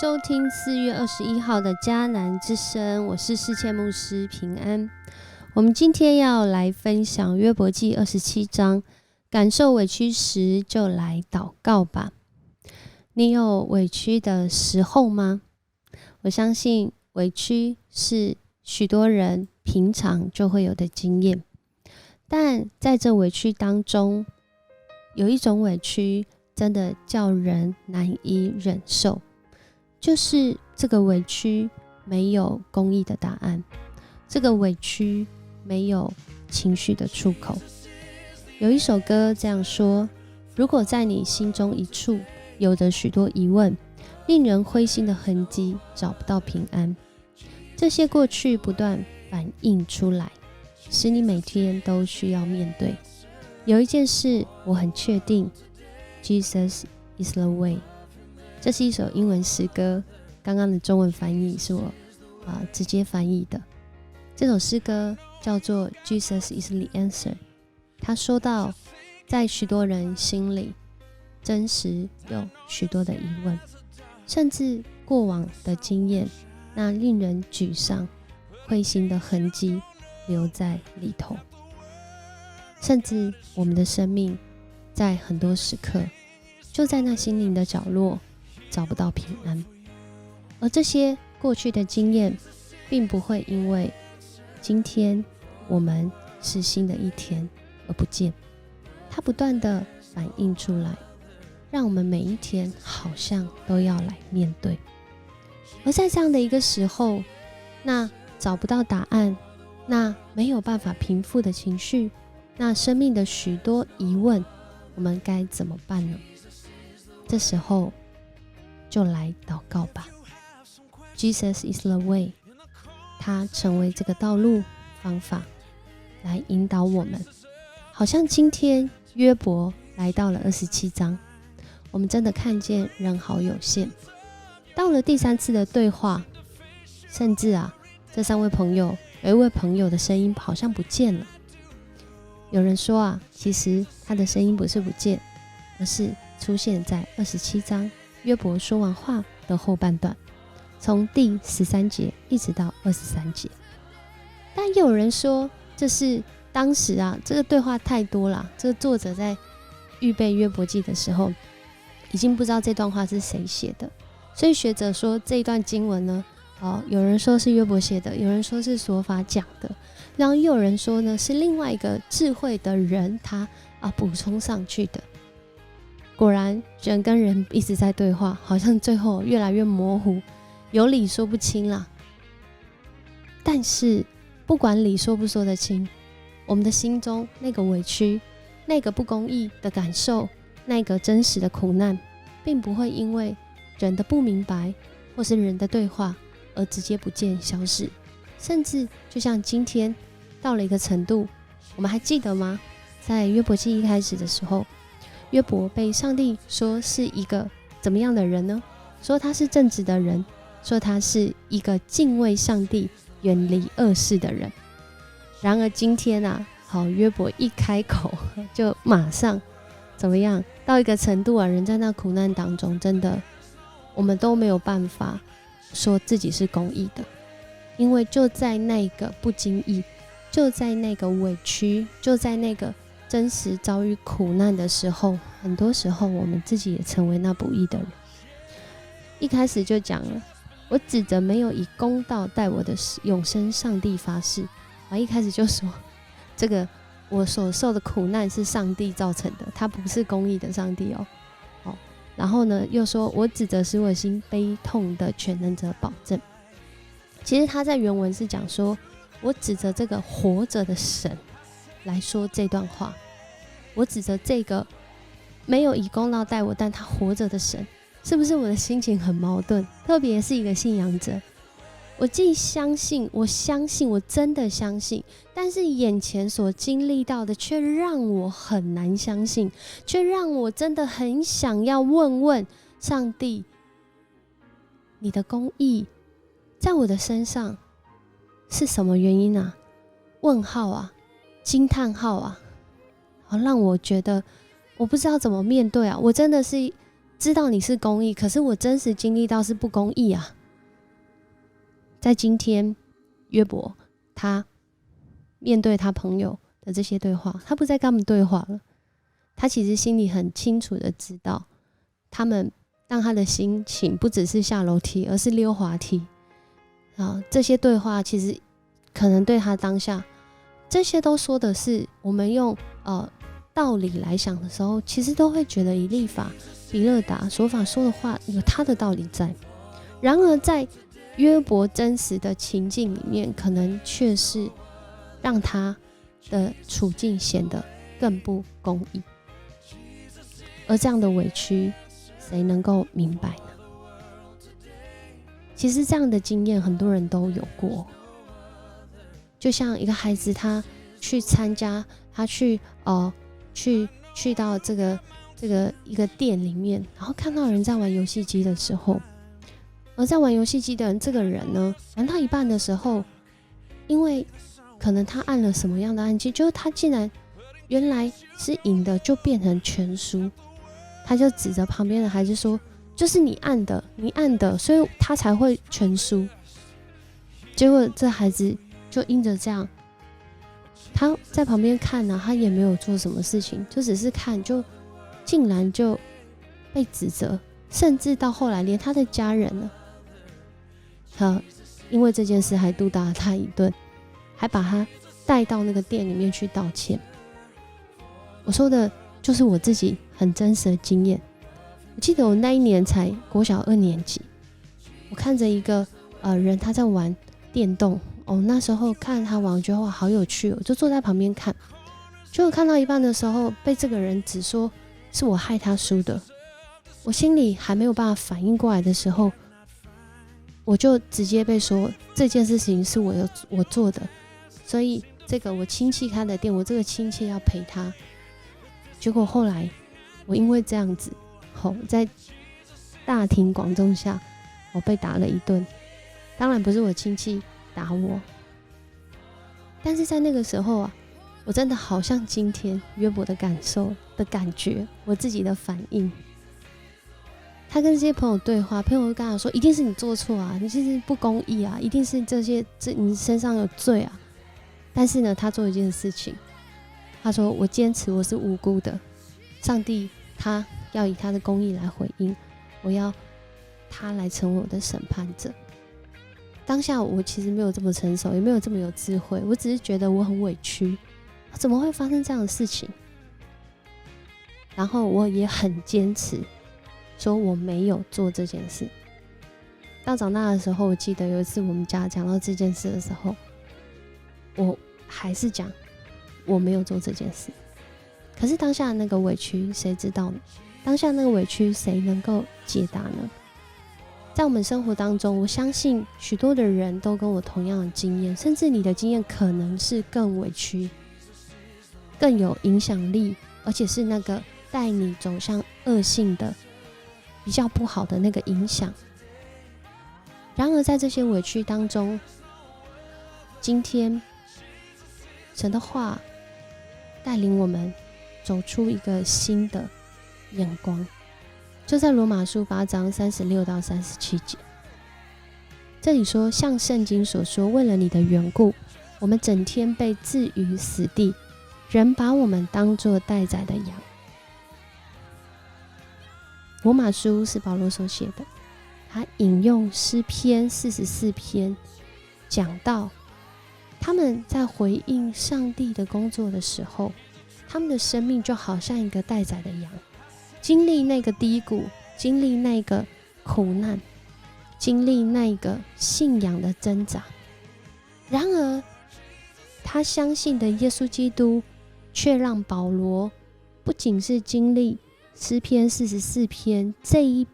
收听4月21号的迦南之声，我是世界牧师平安。我们今天要来分享约伯记27章，感受委屈时就来祷告吧。你有委屈的时候吗？我相信委屈是许多人平常就会有的经验，但在这委屈当中，有一种委屈真的叫人难以忍受，就是这个委屈没有公义的答案，这个委屈没有情绪的出口。有一首歌这样说：如果在你心中一处有着许多疑问，令人灰心的痕迹，找不到平安，这些过去不断反映出来，使你每天都需要面对。有一件事我很确定， Jesus is the way。 这是一首英文诗歌，刚刚的中文翻译是我直接翻译的。这首诗歌叫做 Jesus is the answer。 他说到，在许多人心里真实有许多的疑问，甚至过往的经验，那令人沮丧灰心的痕迹留在里头，甚至我们的生命在很多时刻就在那心灵的角落找不到平安。而这些过去的经验并不会因为今天我们是新的一天而不见，它不断的反映出来，让我们每一天好像都要来面对。而在这样的一个时候，那找不到答案，那没有办法平复的情绪，那生命的许多疑问，我们该怎么办呢？这时候就来祷告吧。 Jesus is the way， 他成为这个道路方法来引导我们。好像今天约伯来到了27章，我们真的看见人好有限。到了第3次的对话，甚至这3位朋友，有一位朋友的声音好像不见了。有人说其实他的声音不是不见，而是出现在27章约伯说完话的后半段，从第13节一直到23节。但又有人说，这是当时这个对话太多了，这个作者在预备约伯记的时候已经不知道这段话是谁写的，所以学者说这一段经文呢，有人说是约伯写的，有人说是所法讲的，然后又有人说呢是另外一个智慧的人他补充上去的。果然人跟人一直在对话，好像最后越来越模糊，有理说不清啦。但是不管理说不说得清，我们的心中那个委屈，那个不公义的感受，那个真实的苦难，并不会因为人的不明白或是人的对话而直接不见消失。甚至就像今天到了一个程度，我们还记得吗？在约伯记一开始的时候，约伯被上帝说是一个怎么样的人呢？说他是正直的人，说他是一个敬畏上帝远离恶事的人。然而今天约伯一开口就马上怎么样？到一个程度人在那苦难当中，真的我们都没有办法说自己是公义的，因为就在那个不经意，就在那个委屈，就在那个真实遭遇苦难的时候，很多时候我们自己也成为那不义的人。一开始就讲了，我指着没有以公道待我的永生上帝发誓。一开始就说这个我所受的苦难是上帝造成的，他不是公义的上帝然后呢又说我指着使我心悲痛的全能者保证。其实他在原文是讲说，我指着这个活着的神来说这段话，我指着这个没有以公道待我但他活着的神。是不是我的心情很矛盾？特别是一个信仰者，我既相信，我真的相信，但是眼前所经历到的却让我很难相信，却让我真的很想要问问上帝，你的公义在我的身上是什么原因问号惊叹号让我觉得我不知道怎么面对我真的是知道你是公义，可是我真实经历到是不公义啊。在今天，约伯他面对他朋友的这些对话，他不再跟他们对话了，他其实心里很清楚的知道，他们让他的心情不只是下楼梯，而是溜滑梯。这些对话其实可能对他当下，这些都说的是我们用道理来想的时候，其实都会觉得以利法、比勒达所法说的话有他的道理在。然而在约伯真实的情境里面，可能却是让他的处境显得更不公义。而这样的委屈，谁能够明白呢？其实这样的经验很多人都有过，就像一个孩子，他去参加，他去到这个一个店里面，然后看到人在玩游戏机的时候，而在玩游戏机的人，这个人呢，玩到一半的时候，因为可能他按了什么样的按键，就是他竟然原来是赢的，就变成全输。他就指着旁边的孩子说：“就是你按的，所以他才会全输。”结果这孩子就因着这样，他在旁边看呢，他也没有做什么事情，就只是看，就竟然就被指责，甚至到后来连他的家人呢，因为这件事还毒打了他一顿，还把他带到那个店里面去道歉。我说的就是我自己很真实的经验。我记得我那一年才国小2年级，我看着一个人他在玩电动，那时候看他玩，我觉得哇好有趣，我就坐在旁边看。结果看到一半的时候，被这个人指说是我害他输的。我心里还没有办法反应过来的时候，我就直接被说这件事情是我做的，所以这个我亲戚开的店，我这个亲戚要赔他。结果后来我因为这样子，在大庭广众下，我被打了一顿。当然不是我亲戚打我，但是在那个时候啊，我真的好像今天约伯的感受的感觉，我自己的反应。他跟这些朋友对话，朋友会跟他说：“一定是你做错啊，你就是不公义啊，一定是你身上有罪啊。”但是呢，他做一件事情，他说：“我坚持我是无辜的，上帝他要以他的公义来回应，我要他来成为我的审判者。”当下我其实没有这么成熟，也没有这么有智慧，我只是觉得我很委屈，怎么会发生这样的事情？然后我也很坚持说我没有做这件事。到长大的时候，我记得有一次我们家讲到这件事的时候，我还是讲我没有做这件事。可是当下的那个委屈谁知道呢？当下那个委屈谁能够解答呢？在我们生活当中，我相信许多的人都跟我同样的经验，甚至你的经验可能是更委屈、更有影响力，而且是那个带你走向恶性的比较不好的那个影响。然而在这些委屈当中，今天神的话带领我们走出一个新的眼光，就在罗马书8章36到37节，这里说：“像圣经所说，为了你的缘故，我们整天被置于死地，人把我们当作待宰的羊。”罗马书是保罗所写的，他引用诗篇44篇，讲到他们在回应上帝的工作的时候，他们的生命就好像一个待宰的羊，经历那个低谷，经历那个苦难，经历那个信仰的挣扎。然而他相信的耶稣基督却让保罗不仅是经历诗篇44篇这一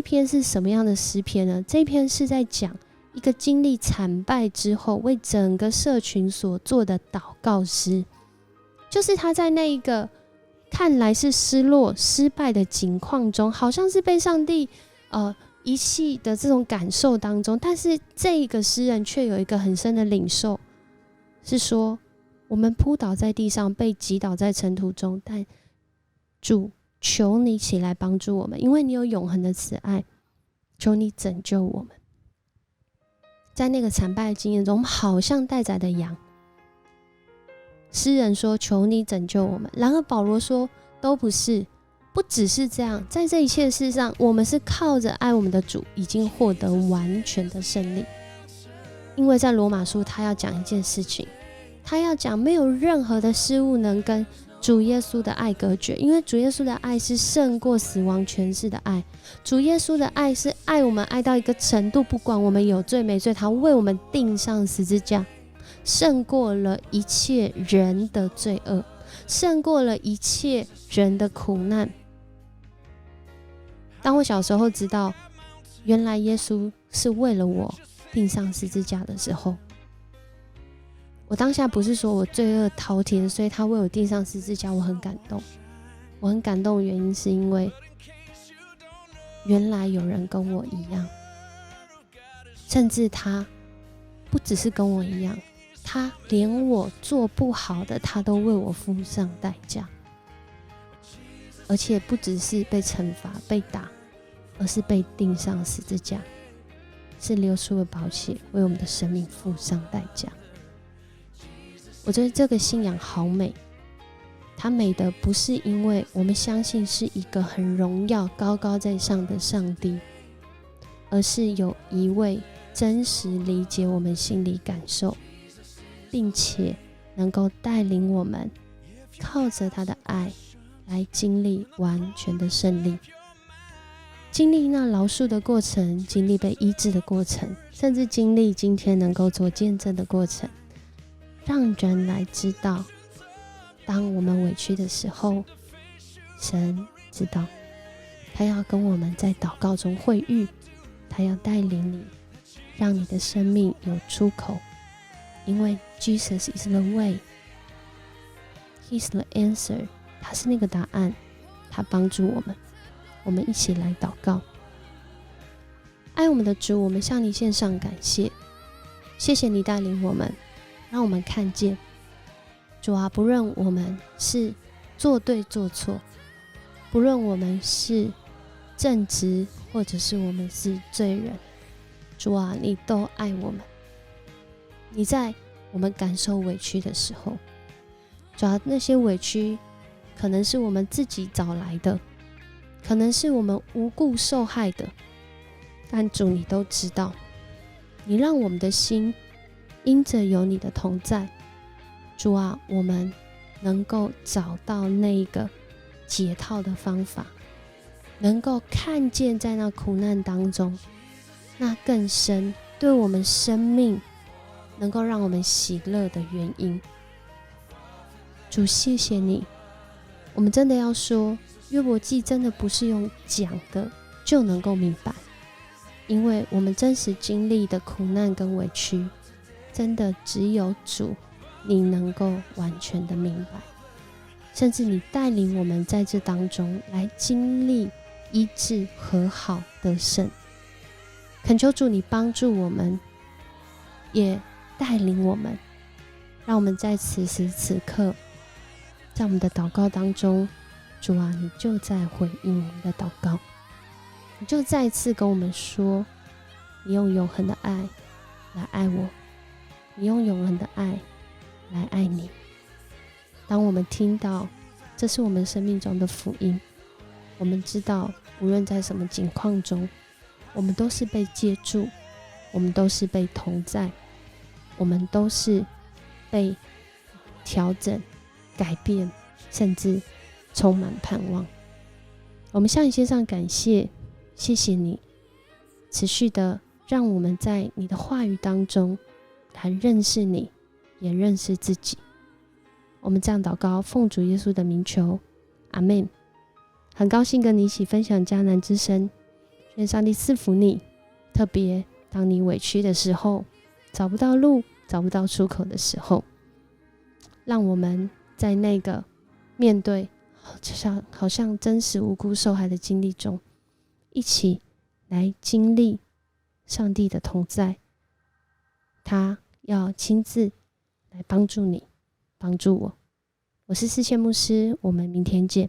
篇是什么样的诗篇呢？这一篇是在讲一个经历惨败之后为整个社群所做的祷告诗，就是他在那一个看来是失落失败的境况中，好像是被上帝遗弃的这种感受当中，但是这个诗人却有一个很深的领受，是说我们扑倒在地上，被击倒在尘土中，但主求你起来帮助我们，因为你有永恒的慈爱，求你拯救我们。在那个惨败的经验中，我们好像待宰的羊。诗人说求你拯救我们，然而保罗说都不是，不只是这样，在这一切事上，我们是靠着爱我们的主已经获得完全的胜利。因为在罗马书他要讲一件事情，他要讲没有任何的事物能跟主耶稣的爱隔绝，因为主耶稣的爱是胜过死亡权势的爱。主耶稣的爱是爱我们爱到一个程度，不管我们有罪没罪，他为我们钉上十字架，胜过了一切人的罪恶，胜过了一切人的苦难。当我小时候知道原来耶稣是为了我钉上十字架的时候，我当下不是说我罪恶滔天，所以他为我钉上十字架，我很感动。我很感动的原因是因为原来有人跟我一样，甚至他不只是跟我一样，他连我做不好的他都为我付上代价，而且不只是被惩罚被打，而是被钉上十字架，是流出了宝血为我们的生命付上代价。我觉得这个信仰好美，它美的不是因为我们相信是一个很荣耀高高在上的上帝，而是有一位真实理解我们心理感受，并且能够带领我们靠着他的爱来经历完全的胜利，经历那饶恕的过程，经历被医治的过程，甚至经历今天能够做见证的过程，让人来知道，当我们委屈的时候，神知道，他要跟我们在祷告中会遇，他要带领你，让你的生命有出口，因为 Jesus is the way, He's the answer， 他是那个答案，他帮助我们。我们一起来祷告。爱我们的主，我们向你献上感谢，谢谢你带领我们，让我们看见，主啊，不论我们是做对做错，不论我们是正直或者是我们是罪人，主啊，你都爱我们。你在我们感受委屈的时候，主啊，那些委屈可能是我们自己找来的，可能是我们无故受害的，但主你都知道，你让我们的心因着有你的同在，主啊，我们能够找到那个解套的方法，能够看见在那苦难当中那更深对我们生命能够让我们喜乐的原因。主，谢谢你。我们真的要说，约伯记真的不是用讲的就能够明白，因为我们真实经历的苦难跟委屈，真的只有主你能够完全的明白，甚至你带领我们在这当中来经历医治和好得胜。恳求主你帮助我们，也带领我们，让我们在此时此刻，在我们的祷告当中，主啊，你就在回应我们的祷告，你就再次跟我们说，你用永恒的爱来爱我，你用永恒的爱来爱你。当我们听到这是我们生命中的福音，我们知道无论在什么境况中，我们都是被接住，我们都是被同在，我们都是被调整改变，甚至充满盼望。我们向你献上感谢，谢谢你持续的让我们在你的话语当中来认识你，也认识自己。我们这样祷告，奉主耶稣的名求，阿们。很高兴跟你一起分享迦南之声，愿上帝赐福你，特别当你委屈的时候，找不到路，找不到出口的时候，让我们在那个面对好像真实无辜受害的经历中，一起来经历上帝的同在，他要亲自来帮助你，帮助我。我是思谦牧师，我们明天见。